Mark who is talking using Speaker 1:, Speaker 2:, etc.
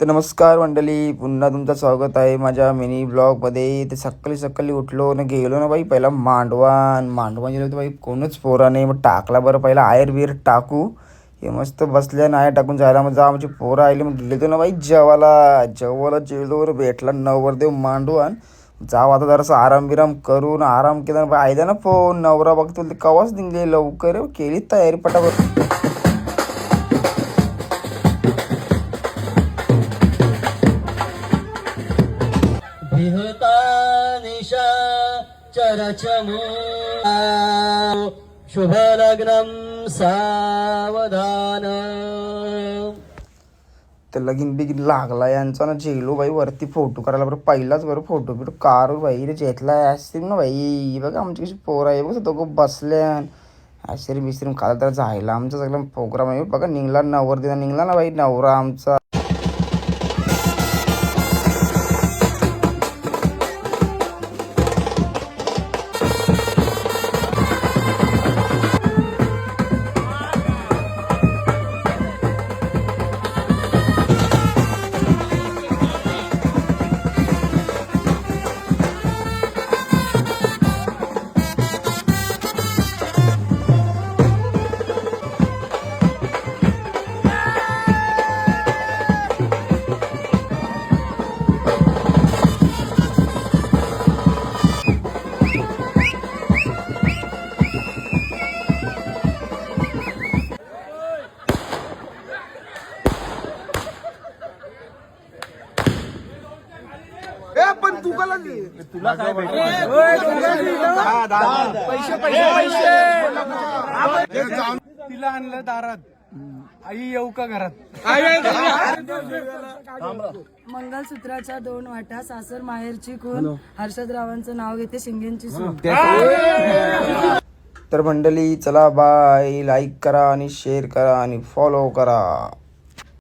Speaker 1: तर नमस्कार मंडळी, पुन्हा तुमचं स्वागत आहे माझ्या मिनी ब्लॉगमध्ये. ते सकाळी सकाळी उठलो ना, गेलो ना बाई पहिला मांडवान गेलो तर बाई कोणच पोरा नाही. मग टाकला बरं पहिला आयर बियर टाकू, हे मस्त बसल्या ना आयर टाकून जायला. मग जा आमची पोरं आली, मग गेलो ना बाई जेवायला जेवलो. भेटला नवरदेव मांडवान. जाऊ आता जरासं आराम बिराम करून आराम केला. बाई आयदा ना फोन, नवरा बघतो ते कवाच निघले लवकर, केली तयारी पटापट.
Speaker 2: निशा चरचमो शुभ लग्नम सावधान.
Speaker 1: तर लगीन बिगीन लागला यांचा ना. जेलो बाई वरती फोटो करायला, बरं पहिलाच बरं फोटो बिटो काढू बाई. रे जेतला असतील ना बाई, बघा आमची कशी पोरं आहे बघ, दोघं बसल्यान आश्चर्य बिस्त्रीम खायला. तर जायला आमचा सगळं प्रोग्राम आहे बघा. निघला नवरदेव निघला ना बाई, नवरा आमचा. पण तू का तुला काय
Speaker 3: तिला आणलं दारात, आई येऊ का घरात.
Speaker 4: मंगलसूत्राच्या 2 वाटा, सासर माहेरची खून, हर्षदरावांचं नाव घेते, शिंगेंची सून.
Speaker 1: तर मंडळी चला बाय. लाईक करा आणि शेअर करा आणि फॉलो करा.